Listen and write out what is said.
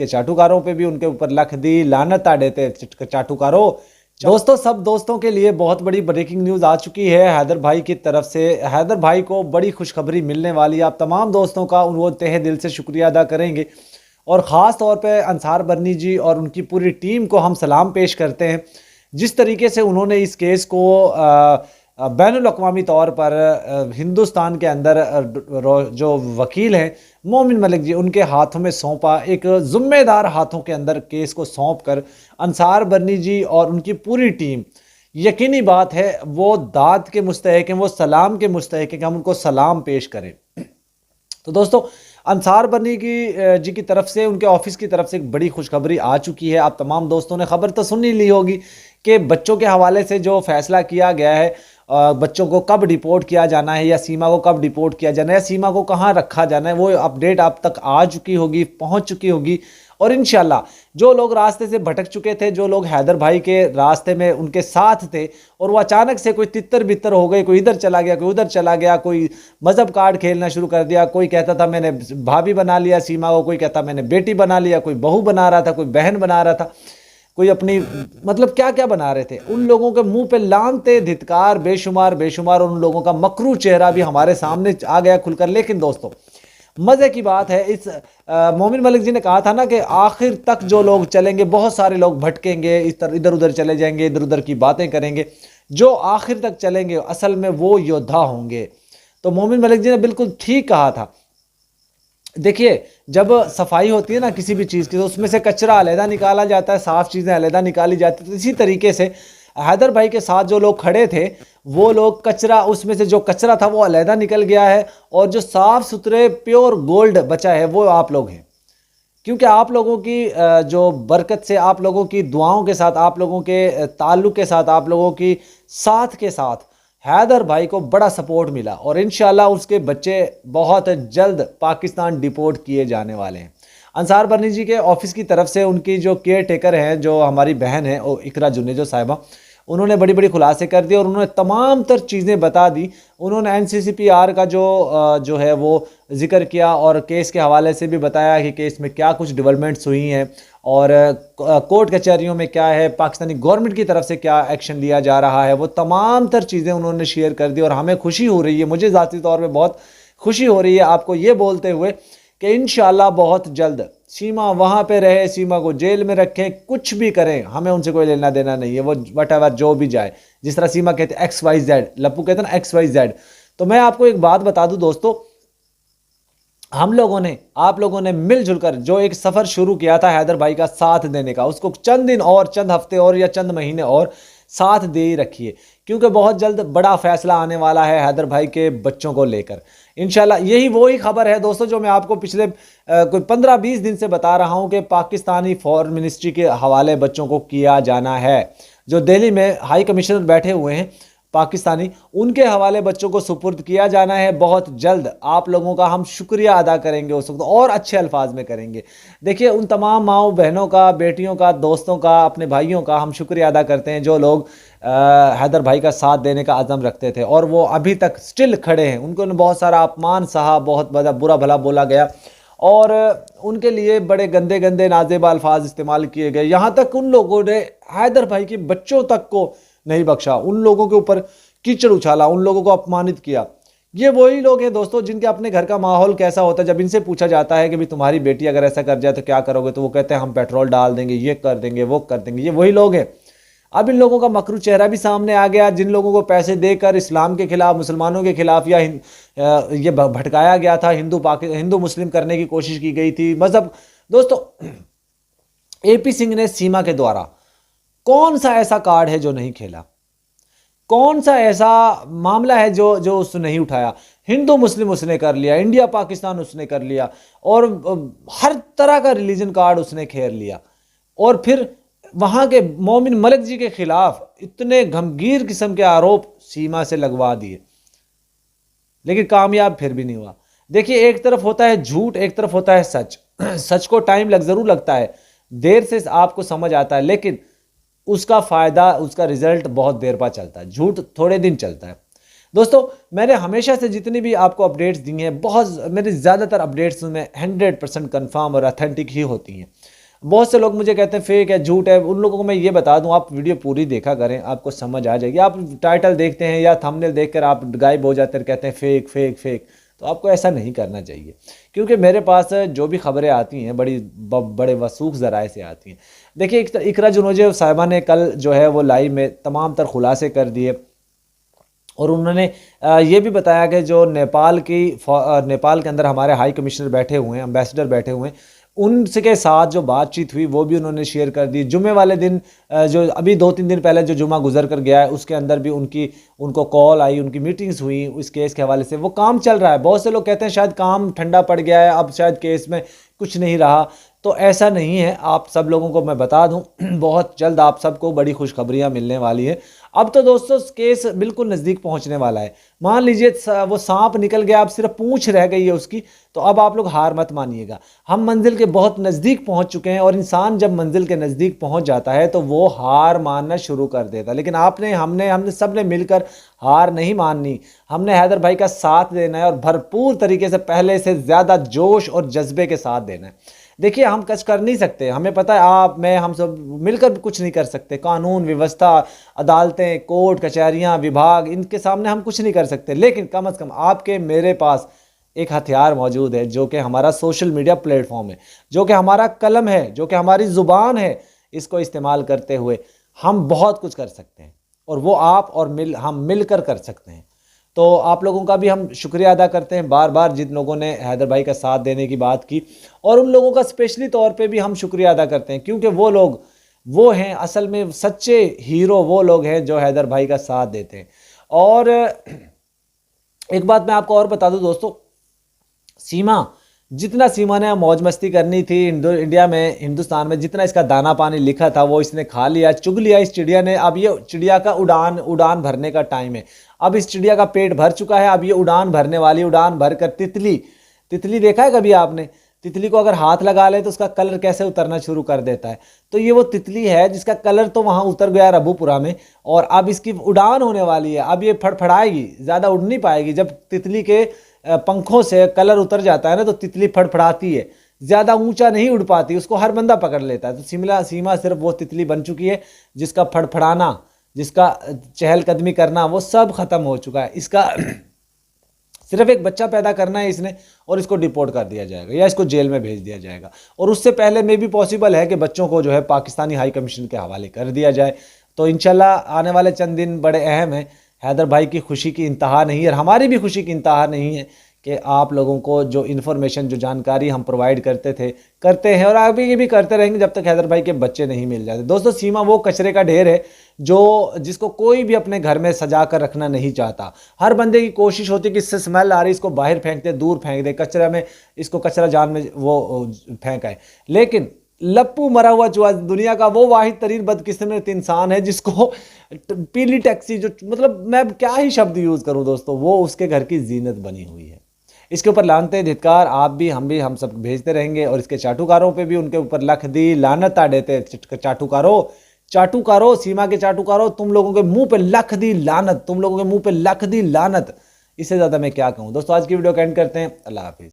के चाटुकारों पे भी उनके ऊपर लख दी लानत आ देते चाटुकारों। दोस्तों, सब दोस्तों के लिए बहुत बड़ी ब्रेकिंग न्यूज़ आ चुकी है हैदर भाई की तरफ से। हैदर भाई को बड़ी खुशखबरी मिलने वाली है। आप तमाम दोस्तों का वो तहे दिल से शुक्रिया अदा करेंगे और ख़ास तौर पे अंसार बरनी जी और उनकी पूरी टीम को हम सलाम पेश करते हैं। जिस तरीके से उन्होंने इस केस को बैनुल अक़वामी तौर पर हिंदुस्तान के अंदर जो वकील हैं मोमिन मलिक जी उनके हाथों में सौंपा, एक ज़िम्मेदार हाथों के अंदर केस को सौंप कर अंसार बरनी जी और उनकी पूरी टीम, यकीनी बात है वो दाद के मुस्तहिक हैं, वो सलाम के मुस्तहिक हैं कि हम उनको सलाम पेश करें। तो दोस्तों, अंसार बरनी जी की तरफ से, उनके ऑफिस की तरफ से एक बड़ी खुशखबरी आ चुकी है। आप तमाम दोस्तों ने खबर तो सुन ही ली होगी कि बच्चों के हवाले से जो फैसला किया गया है, बच्चों को कब डिपोर्ट किया जाना है या सीमा को कब डिपोर्ट किया जाना है या सीमा को कहाँ रखा जाना है, वो अपडेट आप तक आ चुकी होगी, पहुँच चुकी होगी। और इंशाल्लाह जो लोग रास्ते से भटक चुके थे, जो लोग हैदर भाई के रास्ते में उनके साथ थे और वो अचानक से कोई तितर बितर हो गए, कोई इधर चला गया, कोई उधर चला गया, कोई मजहब कार्ड खेलना शुरू कर दिया, कोई कहता था मैंने भाभी बना लिया सीमा को, कोई कहता मैंने बेटी बना लिया, कोई बहू बना रहा था, कोई बहन बना रहा था, कोई अपनी मतलब क्या क्या बना रहे थे। उन लोगों के मुंह पे लानते धित्कार बेशुमार बेशुमार, उन लोगों का मकरू चेहरा भी हमारे सामने आ गया खुलकर। लेकिन दोस्तों, मज़े की बात है, इस मोमिन मलिक जी ने कहा था ना कि आखिर तक जो लोग चलेंगे, बहुत सारे लोग भटकेंगे, इधर उधर चले जाएंगे, इधर उधर की बातें करेंगे, जो आखिर तक चलेंगे असल में वो योद्धा होंगे। तो मोमिन मलिक जी ने बिल्कुल ठीक कहा था। देखिए, जब सफाई होती है ना किसी भी चीज़ की, तो उसमें से कचरा अलहदा निकाला जाता है, साफ़ चीज़ें अलहदा निकाली जाती है। तो इसी तरीके से हैदर भाई के साथ जो लोग खड़े थे, वो लोग कचरा, उसमें से जो कचरा था वो अलहदा निकल गया है और जो साफ़ सुथरे प्योर गोल्ड बचा है वो आप लोग हैं। क्योंकि आप लोगों की जो बरकत से, आप लोगों की दुआओं के साथ, आप लोगों के ताल्लुक़ के साथ, आप लोगों की साथ के साथ हैदर भाई को बड़ा सपोर्ट मिला और इंशाल्लाह उसके बच्चे बहुत जल्द पाकिस्तान डिपोर्ट किए जाने वाले हैं। अंसार बरनी जी के ऑफिस की तरफ से उनकी जो केयर टेकर हैं, जो हमारी बहन है इकरा जुनेजो साहिबा, उन्होंने बड़ी बड़ी खुलासे कर दिए और उन्होंने तमाम तर चीज़ें बता दी। उन्होंने NCCPR का जो है वो जिक्र किया और केस के हवाले से भी बताया कि केस में क्या कुछ डेवलपमेंट्स हुई हैं और कोर्ट कचहरियों में क्या है, पाकिस्तानी गवर्नमेंट की तरफ से क्या एक्शन लिया जा रहा है, वो तमाम तर चीज़ें उन्होंने शेयर कर दी। और हमें खुशी हो रही है, मुझे ज़ाती तौर पर बहुत खुशी हो रही है आपको ये बोलते हुए कि इंशाल्लाह बहुत जल्द सीमा वहाँ पे रहे, सीमा को जेल में रखें, कुछ भी करें, हमें उनसे कोई लेना देना नहीं है, वो वट जो भी जाए। जिस तरह सीमा कहते हैं XYZ, लप्पू कहते हैं ना XYZ। तो मैं आपको एक बात बता दूं दोस्तों, हम लोगों ने, आप लोगों ने मिलजुल कर जो एक सफ़र शुरू किया था हैदर भाई का साथ देने का, उसको चंद दिन और, चंद हफ्ते और या चंद महीने और साथ दे ही रखिए, क्योंकि बहुत जल्द बड़ा फैसला आने वाला है हैदर भाई के बच्चों को लेकर। इंशाल्लाह यही वही खबर है दोस्तों जो मैं आपको पिछले कोई 15-20 दिन से बता रहा हूं कि पाकिस्तानी फॉरेन मिनिस्ट्री के हवाले बच्चों को किया जाना है। जो दिल्ली में हाई कमिश्नर बैठे हुए हैं पाकिस्तानी, उनके हवाले बच्चों को सुपुर्द किया जाना है बहुत जल्द। आप लोगों का हम शुक्रिया अदा करेंगे उस वक्त, और अच्छे अल्फाज में करेंगे। देखिए, उन तमाम माओ बहनों का, बेटियों का, दोस्तों का, अपने भाइयों का हम शुक्रिया अदा करते हैं जो लोग हैदर भाई का साथ देने का अज़म रखते थे और वो अभी तक स्टिल खड़े हैं। उनको बहुत सारा अपमान सहा, बहुत बड़ा बुरा भला बोला गया और उनके लिए बड़े गंदे गंदे नाजेब अल्फाज इस्तेमाल किए गए। यहाँ तक उन लोगों ने हैदर भाई के बच्चों तक को नहीं बख्शा, उन लोगों के ऊपर कीचड़ उछाला, उन लोगों को अपमानित किया। ये वही लोग हैं दोस्तों जिनके अपने घर का माहौल कैसा होता है। जब इनसे पूछा जाता है कि भाई तुम्हारी बेटी अगर ऐसा कर जाए तो क्या करोगे, तो वो कहते हैं हम पेट्रोल डाल देंगे, ये कर देंगे, वो कर देंगे। ये वही लोग हैं। अब इन लोगों का मकरू चेहरा भी सामने आ गया, जिन लोगों को पैसे देकर इस्लाम के खिलाफ, मुसलमानों के खिलाफ या ये भटकाया गया था, हिंदू मुस्लिम करने की कोशिश की गई थी मजहब। दोस्तों, AP सिंह ने सीमा के द्वारा कौन सा ऐसा कार्ड है जो नहीं खेला, कौन सा ऐसा मामला है जो उसने नहीं उठाया। हिंदू मुस्लिम उसने कर लिया, इंडिया पाकिस्तान उसने कर लिया और हर तरह का रिलीजन कार्ड उसने खेल लिया और फिर वहां के मोमिन मलिक जी के खिलाफ इतने गंभीर किस्म के आरोप सीमा से लगवा दिए, लेकिन कामयाब फिर भी नहीं हुआ। देखिए, एक तरफ होता है झूठ, एक तरफ होता है सच। सच को टाइम जरूर लगता है, देर से आपको समझ आता है, लेकिन उसका फायदा, उसका रिजल्ट बहुत देर बाद चलता है। झूठ थोड़े दिन चलता है। दोस्तों मैंने हमेशा से जितनी भी आपको अपडेट्स दी हैं, बहुत मेरी ज़्यादातर अपडेट्स में 100% कंफर्म और ऑथेंटिक ही होती हैं। बहुत से लोग मुझे कहते हैं फेक है, झूठ है, उन लोगों को मैं ये बता दूं, आप वीडियो पूरी देखा करें, आपको समझ आ जाएगी। आप टाइटल देखते हैं या थंबनेल देखकर आप गायब हो जाते हैं, कहते हैं फेक फेक फेक, तो आपको ऐसा नहीं करना चाहिए, क्योंकि मेरे पास जो भी खबरें आती हैं बड़े वसूख ज़राए से आती हैं। देखिए इकरा जुनूजे साहिबा ने कल जो है वो लाइव में तमाम तर खुलासे कर दिए, और उन्होंने ये भी बताया कि जो नेपाल के अंदर हमारे हाई कमिश्नर बैठे हुए हैं, एम्बेसडर बैठे हुए हैं, उनके साथ जो बातचीत हुई वो भी उन्होंने शेयर कर दी। जुमे वाले दिन जो अभी 2-3 दिन पहले जो जुमा गुजर कर गया है, उसके अंदर भी उनको कॉल आई, उनकी मीटिंग्स हुई उस केस के हवाले से। वो काम चल रहा है। बहुत से लोग कहते हैं शायद काम ठंडा पड़ गया है, अब शायद केस में कुछ नहीं रहा, तो ऐसा नहीं है। आप सब लोगों को मैं बता दूं, बहुत जल्द आप सबको बड़ी खुशखबरियां मिलने वाली है। अब तो दोस्तों केस बिल्कुल नज़दीक पहुंचने वाला है। मान लीजिए वो सांप निकल गया, अब सिर्फ पूंछ रह गई है उसकी, तो अब आप लोग हार मत मानिएगा। हम मंजिल के बहुत नज़दीक पहुंच चुके हैं, और इंसान जब मंजिल के नज़दीक पहुंच जाता है तो वो हार मानना शुरू कर देता है। लेकिन हमने सब ने मिलकर हार नहीं माननी। हमने हैदर भाई का साथ देना है, और भरपूर तरीके से, पहले से ज़्यादा जोश और जज्बे के साथ देना है। देखिए हम कुछ कर नहीं सकते, हमें पता है, आप मैं हम सब मिलकर कुछ नहीं कर सकते। कानून व्यवस्था, अदालतें, कोर्ट कचहरियां, विभाग, इनके सामने हम कुछ नहीं कर सकते। लेकिन कम से कम आपके मेरे पास एक हथियार मौजूद है, जो कि हमारा सोशल मीडिया प्लेटफॉर्म है, जो कि हमारा कलम है, जो कि हमारी ज़ुबान है। इसको इस्तेमाल करते हुए हम बहुत कुछ कर सकते हैं, और वो आप और हम मिलकर कर सकते हैं। तो आप लोगों का भी हम शुक्रिया अदा करते हैं बार बार, जिन लोगों ने हैदर भाई का साथ देने की बात की, और उन लोगों का स्पेशली तौर पे भी हम शुक्रिया अदा करते हैं, क्योंकि वो हैं असल में सच्चे हीरो, वो लोग हैं जो हैदर भाई का साथ देते हैं। और एक बात मैं आपको और बता दूं दोस्तों, जितना सीमा ने मौज मस्ती करनी थी इंडिया में, हिंदुस्तान में, जितना इसका दाना पानी लिखा था वो इसने खा लिया, चुग लिया इस चिड़िया ने। अब ये चिड़िया का उड़ान भरने का टाइम है। अब इस चिड़िया का पेट भर चुका है, अब ये उड़ान भरने वाली। उड़ान भरकर तितली देखा है कभी आपने? तितली को अगर हाथ लगा ले तो उसका कलर कैसे उतरना शुरू कर देता है। तो ये वो तितली है जिसका कलर तो वहां उतर गया रबूपुरा में, और अब इसकी उड़ान होने वाली है। अब ये फड़फड़ाएगी, ज़्यादा उड़ नहीं पाएगी। जब तितली के पंखों से कलर उतर जाता है ना, तो तितली फड़फड़ाती है, ज़्यादा ऊंचा नहीं उड़ पाती, उसको हर बंदा पकड़ लेता है। तो सीमा सिर्फ वो तितली बन चुकी है जिसका फड़फड़ाना, जिसका चहलकदमी करना, वो सब खत्म हो चुका है। इसका सिर्फ एक बच्चा पैदा करना है इसने, और इसको डिपोर्ट कर दिया जाएगा या इसको जेल में भेज दिया जाएगा। और उससे पहले में भी पॉसिबल है कि बच्चों को जो है पाकिस्तानी हाई कमीशन के हवाले कर दिया जाए। तो इंशाल्लाह आने वाले चंद दिन बड़े अहम हैं। हैदर भाई की खुशी की इंतहा नहीं है, और हमारी भी खुशी की इंतहा नहीं है कि आप लोगों को जो इन्फॉर्मेशन, जो जानकारी हम प्रोवाइड करते हैं, और आगे ये भी करते रहेंगे जब तक हैदर भाई के बच्चे नहीं मिल जाते। दोस्तों सीमा वो कचरे का ढेर है जिसको कोई भी अपने घर में सजा कर रखना नहीं चाहता। हर बंदे की कोशिश होती है कि इससे स्मेल आ रही, इसको बाहर फेंक दे, दूर फेंक दे, कचरा में, इसको कचरा जान में वो फेंका है। लेकिन लप्पू मरा हुआ चूहा दुनिया का वो वाहिद तरीन बदकिस्मत इंसान है जिसको पीली टैक्सी, जो मतलब मैं क्या ही शब्द यूज़ करूं दोस्तों, वो उसके घर की जीनत बनी हुई है। इसके ऊपर लानते धिक्कार आप भी, हम भी, हम सब भेजते रहेंगे। और इसके चाटुकारों पे भी उनके ऊपर लख दी लानत आ देते। चाटुकारों, सीमा के चाटुकारों, तुम लोगों के मुंह पे लख दी लानत, तुम लोगों के मुंह पे लख दी लानत। इससे ज़्यादा मैं क्या कहूँ दोस्तों। आज की वीडियो का एंड करते हैं। अल्लाह हाफिज़।